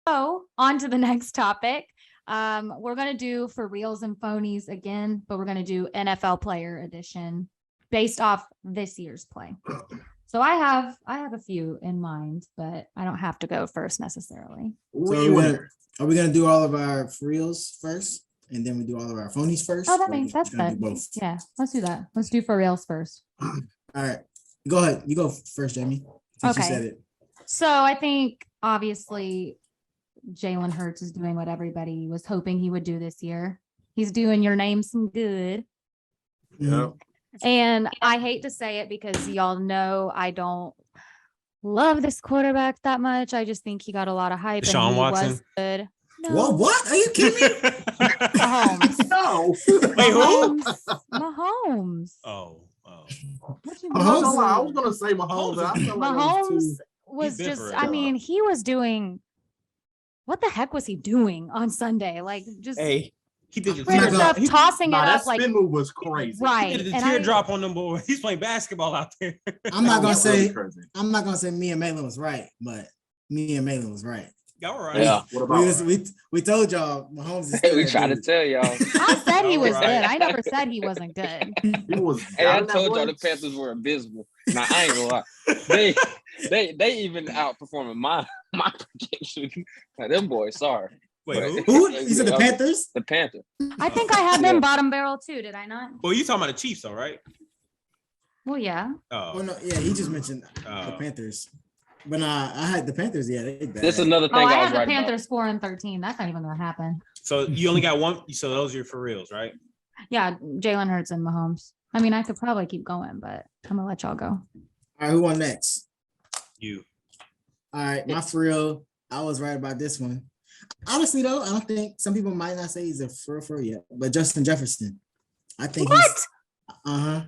So on to the next topic. We're going to do for reals and phonies again, but we're going to do NFL player edition based off this year's play. So I have a few in mind, but I don't have to go first necessarily. So are we gonna do all of our for reals first, and then we do all of our phonies first? Oh, that's good. Yeah, let's do that. Let's do for reals first. All right, go ahead. You go first, Jamie. Since you said it. So I think obviously Jalen Hurts is doing what everybody was hoping he would do this year. He's doing your name some good. Yeah. And I hate to say it because y'all know I don't love this quarterback that much. I just think he got a lot of hype. Deshaun Watson was good. No. Well, what? Are you kidding me? Mahomes. No. Wait, who? Mahomes. Oh. Mahomes. I was gonna say Mahomes. Mahomes was just. I mean, he was doing. What the heck was he doing on Sunday? Like just. Hey. He did the tossing it up that like spin move was crazy. Right. He did the teardrop on them boys. He's playing basketball out there. I'm not gonna say me and Malin was right, but me and Malin was right. Y'all right. Yeah. What about we told y'all Mahomes is we tried to tell y'all. I said he was good. I never said he wasn't good. He was. Hey, I told y'all the Panthers were abysmal. Now I ain't gonna lie. They even outperforming my prediction. Now, them boys, sorry. Wait, who? You said the Panthers? The Panthers. I think I had them bottom barrel too. Did I not? Well, you talking about the Chiefs, though, right? Well, yeah. Oh no, yeah. He just mentioned the Panthers, but I had the Panthers. Yeah, they bad. This is another thing. I I had was the right Panthers 4-13. That's not even gonna happen. So you only got one. So those are your for reals, right? Yeah, Jalen Hurts and Mahomes. I mean, I could probably keep going, but I'm gonna let y'all go. All right, who won next? You. All right, my for real. I was right about this one. Honestly, though, I don't think some people might not say he's a for yet, but Justin Jefferson, I think what?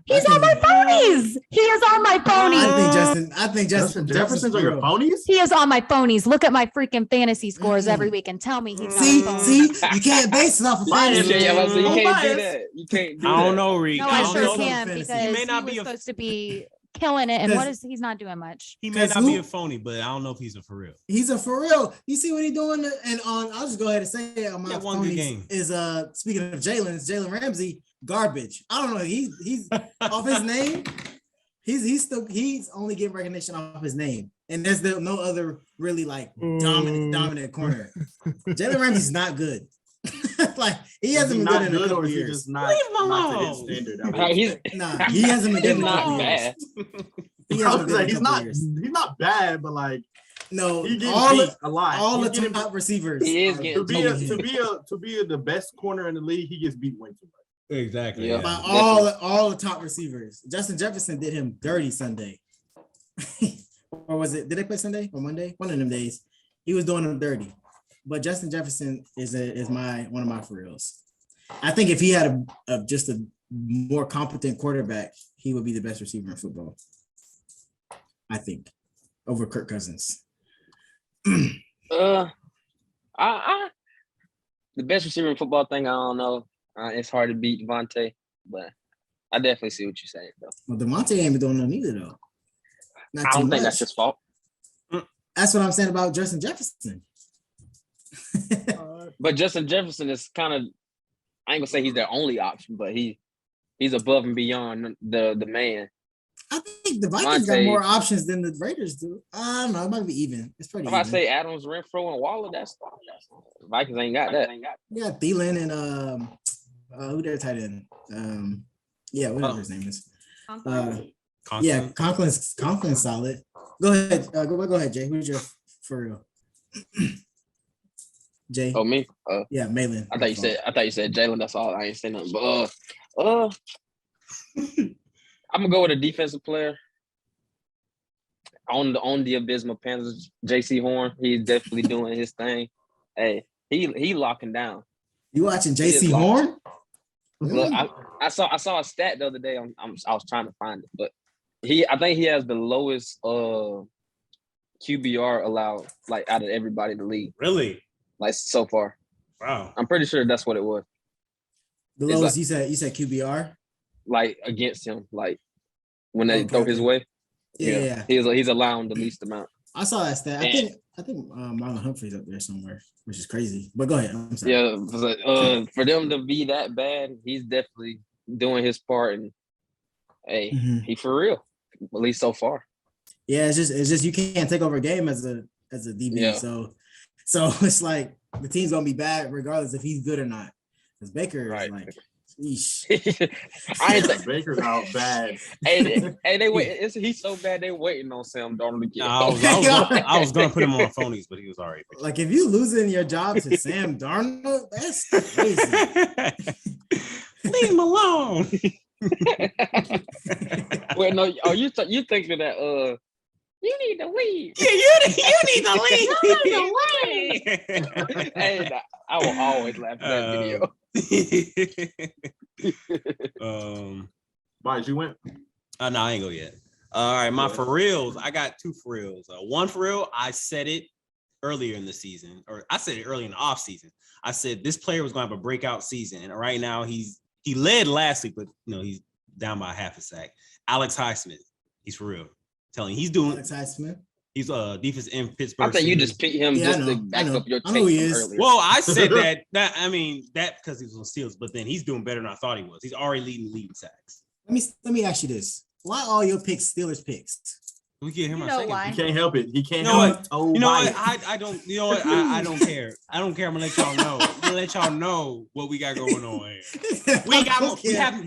He's on my phonies. He is on my phonies. I think Justin Jefferson's on your phonies. He is on my phonies. Look at my freaking fantasy scores every week and tell me he's see, you can't base it off of fantasy. You can't do that. You can't do that. I don't know, Reed. No, I sure can because he may not be be supposed to be killing it, and he's not doing much. He may not be a phony, but I don't know if he's a for real. He's a for real. You see what he's doing, and I'll just go ahead and say it on my one good game is speaking of Jalen Ramsey, garbage. I don't know. He's off his name. He's only getting recognition off his name, and there's no other really like dominant corner. Jalen Ramsey's not good. Like he hasn't been good in a couple years. Leave him alone. He hasn't been good in a couple years. He's not bad, but like no, he gets all beat a lot. All the top receivers. He is getting to be the best corner in the league. He gets beat way too much. Exactly. Yeah. By all the top receivers. Justin Jefferson did him dirty Sunday. Or was it? Did they play Sunday or Monday? One of them days. He was doing them dirty. But Justin Jefferson is one of my for reals. I think if he had just a more competent quarterback, he would be the best receiver in football. I think over Kirk Cousins. The best receiver in football thing, I don't know. It's hard to beat Devontae, but I definitely see what you're saying, though. Well, Devontae ain't been doing nothing either, though. I don't think that's his fault. That's what I'm saying about Justin Jefferson. But Justin Jefferson is kind of, I ain't gonna say he's their only option, but he's above and beyond the man. I think the Vikings got more options than the Raiders do. I don't know. It might be even. It's pretty. If I say Adams, Renfro, and Waller, that's Vikings ain't got that. Yeah, Thielen and who their tight end? Whatever his name is. Yeah, Conklin's solid. Go ahead. Go ahead, Jay. Who's your for real? Jay. Oh, me? Yeah, Malin. I thought you said Jalen. That's all. I ain't saying nothing. But I'm gonna go with a defensive player on the abysmal Panthers. J.C. Horn. He's definitely doing his thing. Hey, he locking down. You watching J.C. Horn? Look, I saw a stat the other day. I was trying to find it, but I think he has the lowest QBR allowed, like out of everybody in the league. Really? Like so far. Wow. I'm pretty sure that's what it was. The lowest, like, you said QBR? Like against him, like when they throw his way. Yeah. He's allowing the least amount. I saw that stat. I think Marlon Humphrey's up there somewhere, which is crazy. But go ahead. I'm sorry. Yeah, but, for them to be that bad, he's definitely doing his part, and hey, he for real, at least so far. Yeah, it's just you can't take over a game as a DB. Yeah. So it's like the team's gonna be bad regardless if he's good or not. Because Baker is like, sheesh. I ain't think Baker's out bad. Hey, they wait. He's so bad they waiting on Sam Darnold to get. I was gonna put him on Phonies, but he was already. Like if you losing your job to Sam Darnold, that's crazy. Leave him alone. Wait, no. Oh, you thinking that? You need to leave. Yeah, you need to leave. You need to leave. Hey, I will always laugh at that video. Mike, you went? No, I ain't go yet. All right, my for reals. I got two for reals. One for real, I said it earlier in the season, or I said it early in the off season. I said this player was going to have a breakout season, and right now he led last week, but he's down by half a sack. Alex Highsmith, he's for real. Telling you, he's doing. Alex Highsmith. He's defense in Pittsburgh. I think you just picked him just to back up your take from earlier. Well, I said that because he was on Steelers, but then he's doing better than I thought he was. He's already leading sacks. Let me ask you this: why all your picks Steelers picks? We get him. You know why? He can't help it. He can't You know help what? it. Oh, You know Mike. what? I don't. You know what? I don't care. I don't care. I'm gonna let y'all know. I'm gonna let y'all know what we got going on here. We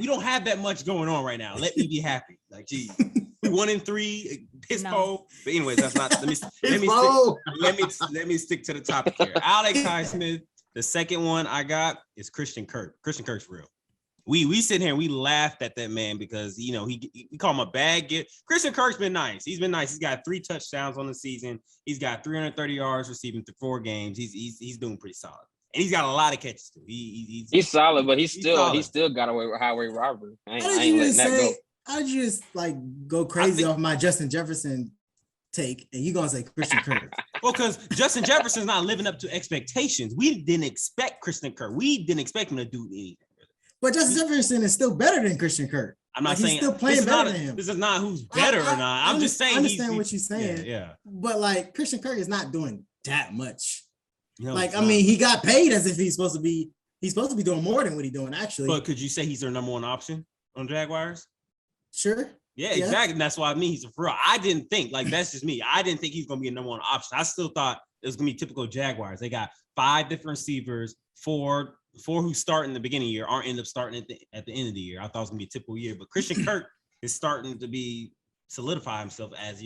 don't have that much going on right now. Let me be happy. Like, gee, we 1-3. Pisco. But anyways, that's not. Let me stick to the topic here. Alex Highsmith. The second one I got is Christian Kirk. Christian Kirk's real. We sit here and we laughed at that man because we call him a bad get. Christian Kirk's been nice. He's been nice. He's got 3 touchdowns on the season. He's got 330 yards receiving through 4 games. He's doing pretty solid, and he's got a lot of catches too. He's solid, but he's still got away with highway robbery. I ain't letting that go. How did you just go crazy off my Justin Jefferson take, and you gonna say Christian Kirk? Well, because Justin Jefferson's not living up to expectations. We didn't expect Christian Kirk. We didn't expect him to do anything. But Justin Jefferson is still better than Christian Kirk. I'm not saying he's still playing better than him. This is not who's better or not. I'm just saying. I understand what you're saying. Yeah. But Christian Kirk is not doing that much. No, he got paid as if he's supposed to be. He's supposed to be doing more than what he's doing actually. But could you say he's their number one option on Jaguars? Sure. Yeah, exactly. And that's why I mean he's a fraud. I didn't think that's just me. I didn't think he's gonna be a number one option. I still thought it was gonna be typical Jaguars. They got 5 different receivers, 4 who start in the beginning of the year aren't end up starting at the end of the year. I thought it was gonna be a typical year, but Christian Kirk is starting to solidify himself as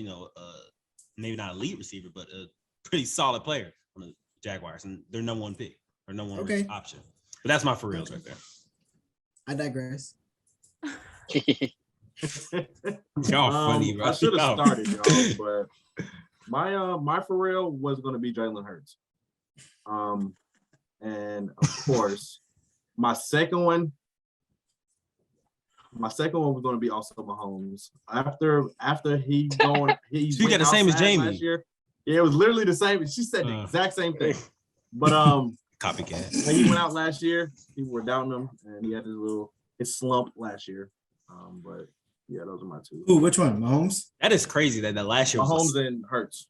maybe not a lead receiver, but a pretty solid player on the Jaguars, and their number one pick or number one option. But that's my for reals right there. I digress. Y'all funny, bro. I should have started, y'all, but my for real was going to be Jalen Hurts. And of course, my second one was going to be also Mahomes. After he got the same as Jamie last year. Yeah, it was literally the same. She said the exact same thing. But copycat. when he went out last year, people were doubting him, and he had his slump last year. But yeah, those are my 2. Ooh, which one? Mahomes? That is crazy that last year Mahomes and Hurts.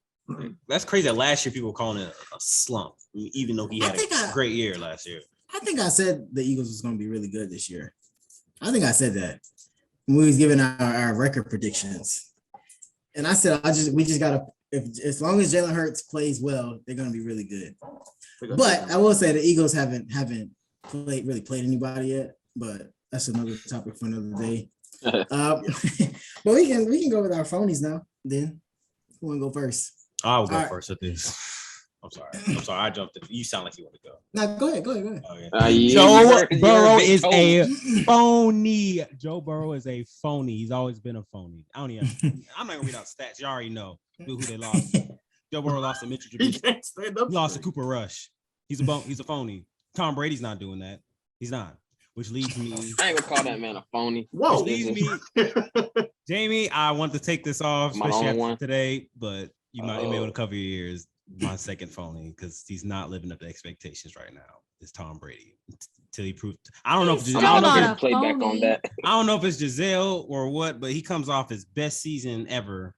That's crazy that last year people were calling it a slump, even though he had a great year last year. I think I said the Eagles was going to be really good this year. I think I said that when we was giving our record predictions. And I said, we just got to, as long as Jalen Hurts plays well, they're going to be really good. But I will say the Eagles haven't played anybody yet, but that's another topic for another day. But we can go with our phonies now. Then who want to go first? I will go first at this. I'm sorry. I jumped in. You sound like you want to go. No, go ahead. Okay. Joe Burrow is a phony. Joe Burrow is a phony. He's always been a phony. I'm not gonna read out stats. You already know who they lost. Joe Burrow lost to Mitchell Trubisky. He lost to Cooper Rush. He's a phony. Tom Brady's not doing that. He's not. Which leads me. I ain't gonna call that man a phony. Whoa. Which leads me. Jamie, I want to take this off, especially after today, but you might be able to cover your ears. My second phony, because he's not living up to expectations right now. Is Tom Brady till he proved? I don't know if I don't know if it's Giselle or what, but he comes off his best season ever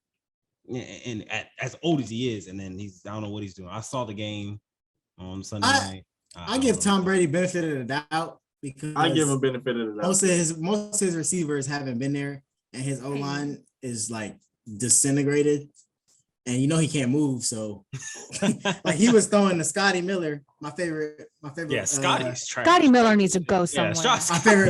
and as old as he is, and then I don't know what he's doing. I saw the game on Sunday night. I give Tom Brady benefit of the doubt because I give him benefit of the doubt. Most of his receivers haven't been there, and his O-line is like disintegrated. And he can't move, so like he was throwing to Scotty Miller, my favorite. Yeah, Scotty's trash. Scotty Miller needs to go Yeah, somewhere.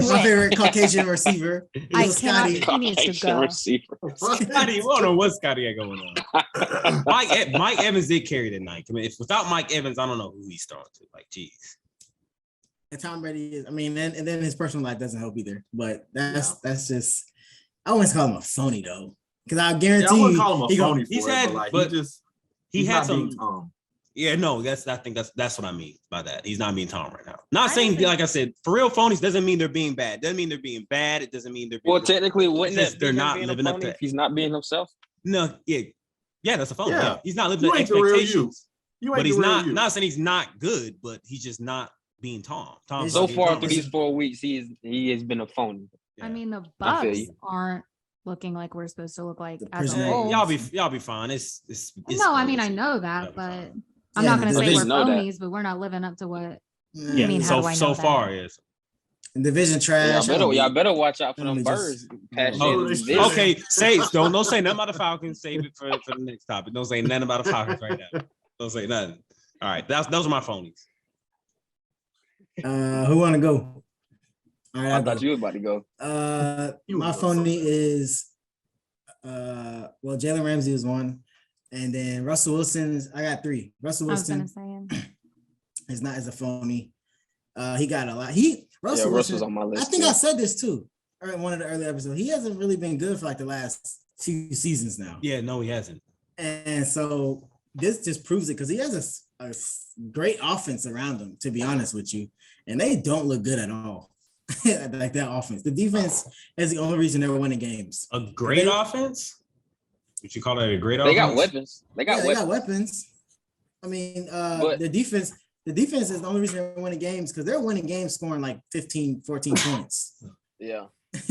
my favorite Caucasian receiver. I was cannot. Scotty. He needs to go. Receiver. Scotty, we don't know what Scotty got going on. Mike Evans did carry that night. I mean, if without Mike Evans, I don't know who he's throwing to. Like, geez. And Tom Brady is. I mean, and then his personal life doesn't help either. But that's just. I always call him a phony though, because I guarantee I wouldn't call him a phony. He had some. Tom. Yeah, no, I think that's what I mean by that. He's not being Tom right now. Not saying, like I said, for real phonies doesn't mean they're being bad. Doesn't mean they're being bad. It doesn't mean they're being Technically, wouldn't that they're be not being living a up phony to if he's not being himself? No, yeah, that's a phony. Yeah. Yeah. He's not living up to You ain't the real you. expectations. You ain't But he's the real not you. not saying he's not good, but he's just not being Tom. Tom's So not being far Tom. through these 4 weeks, he has been a phony. Yeah. I mean, the I feel Bucks you. aren't looking like we're supposed to look like The as a prison- whole. y'all be fine. It's No, I mean I know Y'all that, be but fine. I'm Yeah, not gonna the say we're division know that. phonies, but we're not living up to what. Yeah, I mean, how do I know so that? far, yes. Division trash. Y'all better watch out for Let them me birds. just- Past Oh, year, it's this- true. Okay, don't say nothing about the Falcons. Save it for the next topic. Don't say nothing about the Falcons right now. Don't say nothing. All right, those are my phonies. Who want to go? All right, I I'll thought go. you were about to go. You My would go phony somewhere. is Jalen Ramsey was one, and then Russell Wilson's. I got three. Russell I was gonna Wilson say him. is not as a phony. He got a lot. Russell's Wilson. on my list. I think too. I said this too, or in one of the early episodes. He hasn't really been good for like the last few seasons now, Yeah, no, he hasn't. and so this just proves it because he has a great offense around him. To be honest with you, and they don't look good at all. Like that offense, the defense is the only reason they're winning games. A great offense? Would you call that a great They offense? got weapons. They got Yeah, they weapons. got weapons. I mean, But- the defense is the only reason they're winning games because they're winning games scoring like 15, 14 points. Yeah.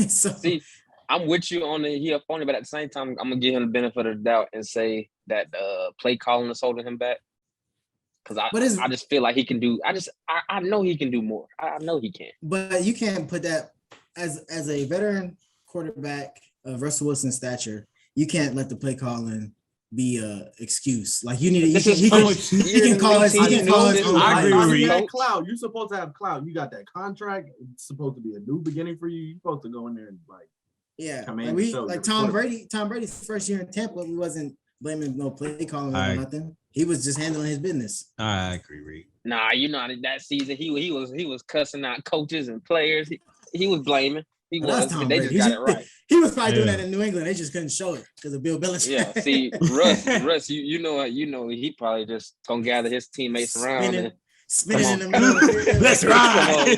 So See, I'm with you on he a phony, but at the same time, I'm gonna give him the benefit of the doubt and say that play calling is holding him back. Because I just feel like he can do. I know he can do more. I know he can. but you can't put that as a veteran quarterback of Russell Wilson's stature. You can't let the play calling be a excuse. Like you need This to. is He Phony. can call his. He can call his own. I agree plays. with You Reed. got clout. You're supposed to have clout. You got that contract. It's supposed to be a new beginning for you. You're supposed to go in there and like. Yeah, Command like yourself, you're Tom recording. Brady's first year in Tampa, we wasn't blaming no play calling I- or nothing. He was just handling his business. I agree, Reed. Nah, that season he was cussing out coaches and players. He was blaming. He Well, that's was. Tom They Brady. just got it right. He was probably doing Yeah. that in New England. They just couldn't show it because of Bill Belichick. Yeah. See, Russ, you know, he probably just gonna gather his teammates around and spinning Come in the middle. Of the field. Let's ride.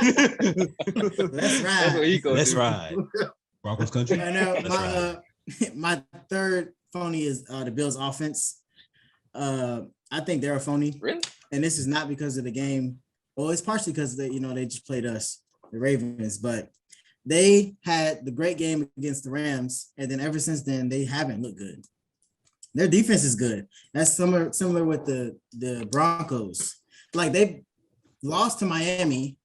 Let's that's what ride. he gonna Let's do. ride. Broncos country. Right now, Let's ride. my third phony is the Bills offense. I think they're a phony, Really? and this is not because of the game. Well, it's partially because they just played us, the Ravens, but they had the great game against the Rams, and then ever since then they haven't looked good. Their defense is good. That's similar with the Broncos. Like they lost to Miami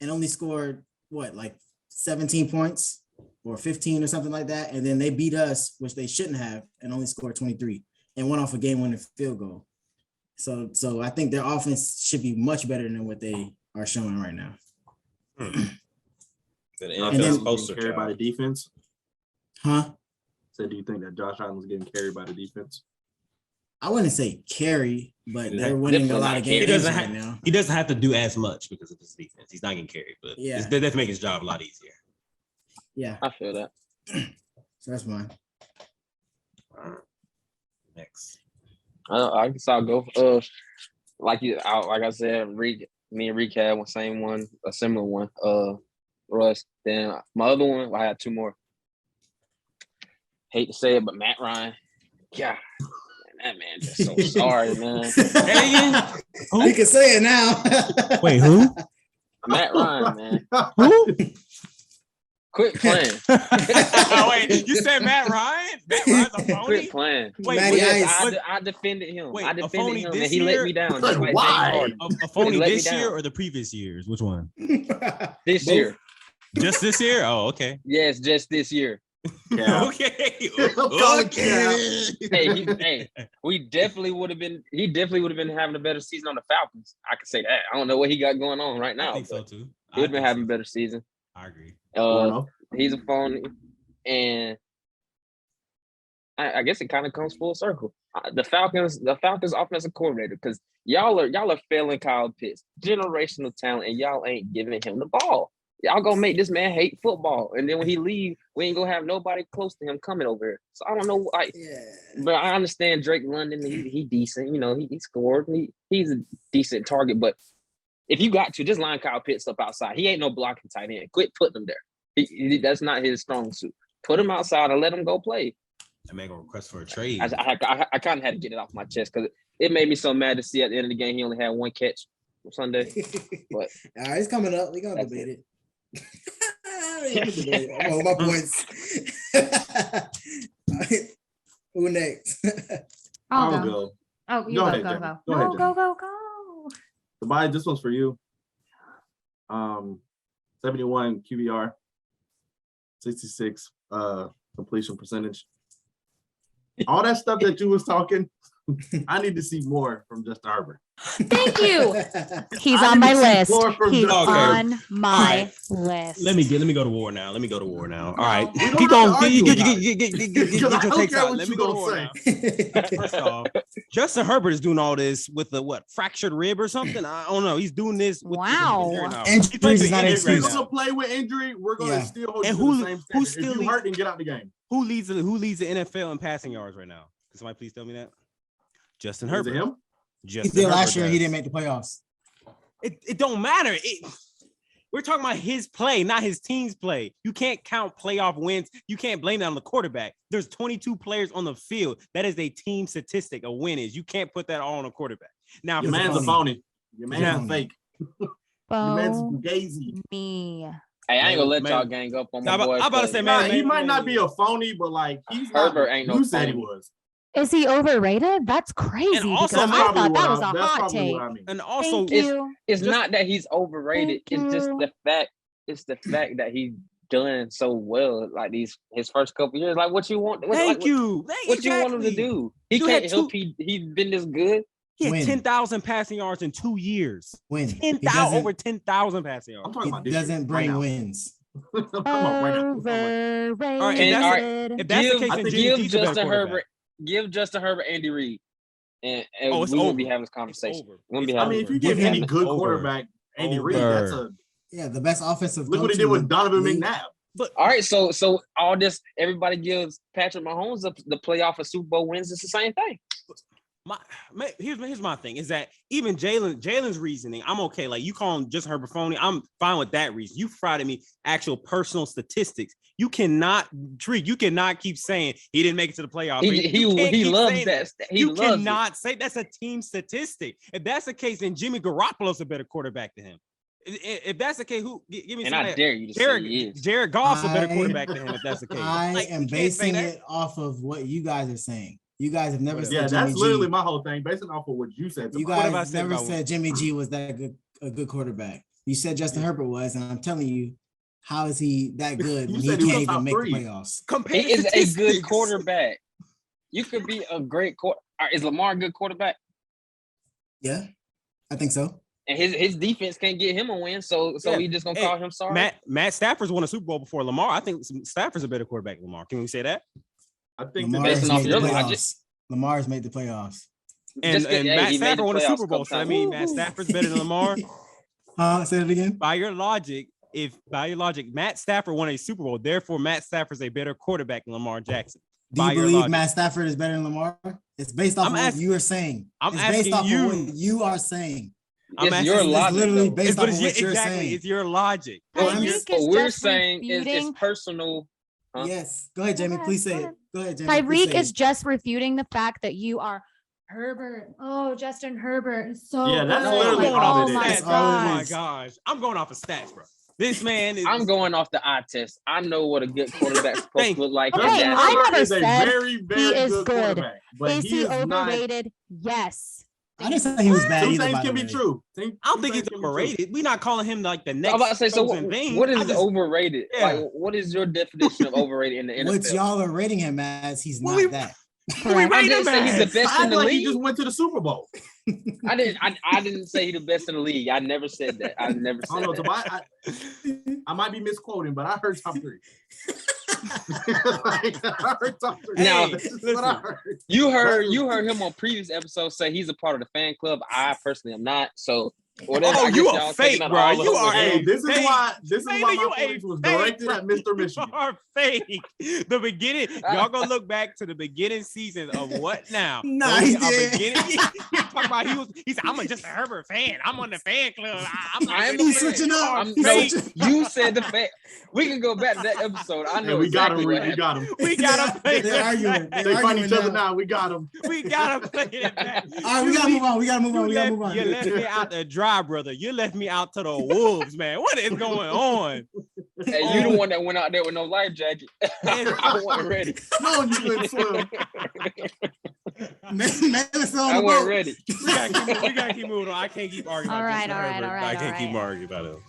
and only scored like 17 points or 15 or something like that, and then they beat us, which they shouldn't have, and only scored 23 and went off a game-winning field goal. So I think their offense should be much better than what they are showing right now. The And NFL then- is poster carried by the child. defense. Huh? So do you think that Josh Allen's getting carried by the defense? I wouldn't say carry, but Yeah. they're winning a Definitely lot not of carry. games He doesn't right have- now. He doesn't have to do as much because of his defense. He's not getting carried, but Yeah. that does make his job a lot easier. Yeah, I feel that. so that's mine. All right. Next. I guess I'll go. Like I said, me and Reek had same one, a similar one. Russ. Then my other one, I had two more. Hate to say it, but Matt Ryan. Yeah, that man just so sorry, man. You can say it now. Wait, who? Matt Ryan, man. Who? Quit playing. Oh, wait, you said Matt Ryan? Matt Ryan's a phony? Quit playing. Wait, Matty Yes, Ice. I defended him. Wait, I a defended phony him, this and he let year? me down. Just like Why? James Harden. A phony let me this year down. or the previous years? Which one? This Both. year. Just this year? Oh, okay. Yes, just this year. Yeah. Okay. Hey, we definitely would have been. He definitely would have been having a better season on the Falcons. I can say that. I don't know what he got going on right now. I think so but too. He would have been think having a so. better season. I agree. He's a phony, and I guess it kind of comes full circle. The Falcons offensive coordinator, because y'all are failing Kyle Pitts, generational talent, and y'all ain't giving him the ball. Y'all gonna make this man hate football, and then when he leave, we ain't gonna have nobody close to him coming over here. So I don't know, but I understand Drake London. He decent, he scored. He's a decent target, but if you got to just line Kyle Pitts up outside, he ain't no blocking tight end. Quit putting him there. That's not his strong suit. Put him outside and let him go play. I make a request for a trade. I kind of had to get it off my chest because it made me so mad to see at the end of the game he only had one catch on Sunday. But all right, it's coming up. We gonna debate it. Oh, my points. Who next? I'll I'll go. go. Oh, you Go go, ahead, go, Jamie. go. Go ahead, No, Jamie. go. Tobias, this one's for you. 71 QBR, 66 completion percentage. All that stuff that you was talking, I need to see more from Justin Herbert. Thank you. He's I on need my to see list. more from He's Justin on Herbert. my list. Let me go to war now. All right. We don't Keep have to going. argue Get about your I don't takes care out. what Let you me go to gonna war say. now. First off, Justin Herbert is doing all this with the fractured rib or something. I don't know. He's doing this. Wow. Injuries is not an If you're excuse. gonna play with injury, we're gonna still hold And you to the same who standard. still If you leads- hurt, then get out the game. Who leads the NFL in passing yards right now? Can somebody please tell me that? Justin Is it Herbert. him? He Justin did Herbert last year. does. He didn't make the playoffs. It don't matter. We're talking about his play, not his team's play. You can't count playoff wins. You can't blame that on the quarterback. There's 22 players on the field. That is a team statistic. A win is. You can't put that all on a quarterback. Now, Your man's a phony. Your man's a fake. Your man's Phone gazy. me. Hey, I ain't gonna let Man. y'all gang up on my I'm boy. about to say, man, He might not be a phony, but like he's not Herbert what ain't no you said he phony. was. Is he overrated? That's crazy. And also, because I thought that was a that's hot probably take. what I mean. and also, Thank you. It's Just- not that he's overrated. Thank It's just you. the fact. It's the fact that he's done so well. Like his first couple years. Like what you want? thank you. What you want him to do? He Dude can't had help. He's been this good. He had Win. 10,000 passing yards in 2 years. Win. He 10,000 doesn't, over 10,000 passing I'm yards. talking he about this doesn't year, bring right now. wins. I'm talking about right now. Overrated. All right, And if that's the case, I then think Jimmy give G's a better Justin quarterback. Herbert. Give Justin Herbert Andy Reid, and Oh, it's we won't over. be having this It's conversation. over. We won't be It's I having mean, if over. you give Give any him good over. quarterback Andy Reid, Over. that's a Yeah, the best offensive. look what he coach did in with the Donovan league. McNabb. But All right, so all this, everybody gives Patrick Mahomes the playoff of Super Bowl wins. It's the same thing. here's my thing is that even Jalen's reasoning, I'm okay. Like you call him just Herbert phony, I'm fine with that reason. You provided me actual personal statistics. You cannot keep saying he didn't make it to the playoffs. He loves that. You cannot say that's a team statistic. If that's the case, then Jimmy Garoppolo's a better quarterback than him. If that's the case, give me And some. I dare you to say he is. Jared Goff's a better I- quarterback than him. If that's the case, I Like, am you can't say basing that. it off of what you guys are saying. You guys have never Whatever. said Yeah, Jimmy that's G. literally my whole thing, based off of what you said. You What have I guys said never about said Jimmy G was that a good quarterback. You said Justin Herbert was, and I'm telling you, how is he that good You when he said he was can't even top make the three. playoffs? Compare He is a good statistics. quarterback. You could be a great quarter. Is Lamar a good quarterback? Yeah, I think so. And his defense can't get him a win, so Yeah. we just gonna Hey, call him sorry. Matt Stafford's won a Super Bowl before Lamar. I think Stafford's a better quarterback than Lamar. Can we say that? I think Lamar based has off made the your logic- playoffs. Lamar's made the playoffs. And Hey, Matt he made the Stafford won a playoffs Super Bowl. couple So I times. mean, Matt Stafford's better than Lamar. Say it again. By your logic, Matt Stafford won a Super Bowl. Therefore, Matt Stafford's a better quarterback than Lamar Jackson. Do you By your believe logic. Matt Stafford is better thanLamar? It's based off I'm of what asking- you are saying. I'm It's based asking off you. of what you are saying. I'm It's asking- your It's logic. literally though. based But off of what you're exactly, saying. it's your logic. Well, Tyreek I'm is just- What we're just saying is refuting. it's personal. Huh? Yes. Go ahead, Jamie. Go Please say ahead. it. Go ahead, Jamie. please Tyreek say is it. just refuting the fact that you are Herbert. Oh, Justin Herbert is so Yeah, that's good. literally Like, all oh it my is. That's all it Oh my is. gosh. I'm going off of stats, bro. This man is. I'm going off the eye test. I know what a good quarterback's supposed to look like. Okay, and Justin that's I it. Herbert never is a said very, very he is good good. quarterback, but Is he is not. overrated? Yes. I didn't say he was bad Two either. things By can the be way. true. I don't think he's overrated. We're not calling him like the I'm next about to say, so chosen thing. what I is just- overrated? Yeah. Like, what is your definition of overrated in the NFL? What y'all are rating him as, he's Well, not we- that. Who we Correct. I rate didn't him say he's the as? best I in act the like he league. just went to the Super Bowl. I didn't say he's the best in the league. I never said that. I never I said don't know. that. I might be misquoting, but I heard top 3. Like, I heard top 3. Now, This is what I heard. You heard him on previous episodes say he's a part of the fan club. I personally am not. So whatever. Oh, I guess you y'all a fake, taking out bro. all You over are him. Hey, this is Hey, why Taylor, my you points a was fake, directed bro. at Mr. You Michigan. are fake. The beginning, y'all gonna look back to the beginning season of what now? Nah, Only he a did. beginning- he talking about he said, I'm just a Herbert fan. I'm on the fan club. I'm I am not He's switching up. I'm, He's no, switching you said the fact. We can go back to that episode. I know And we got exactly him. what We happened. got him. We gotta play They're it arguing. back. They fight arguing each other now. now. We got him. We gotta play it back. All right, we gotta move on. We gotta move on. We gotta move on. You left me out to dry, brother. You left me out to the wolves, man. What is going on? Hey, you the one that went out there with no life jacket. I wasn't ready. No, you couldn't swim. Melis on I the wasn't boat. ready. We gotta keep moving on. I can't keep arguing All about right, Justin all right, Herbert. all right, I can't all keep right. arguing about him.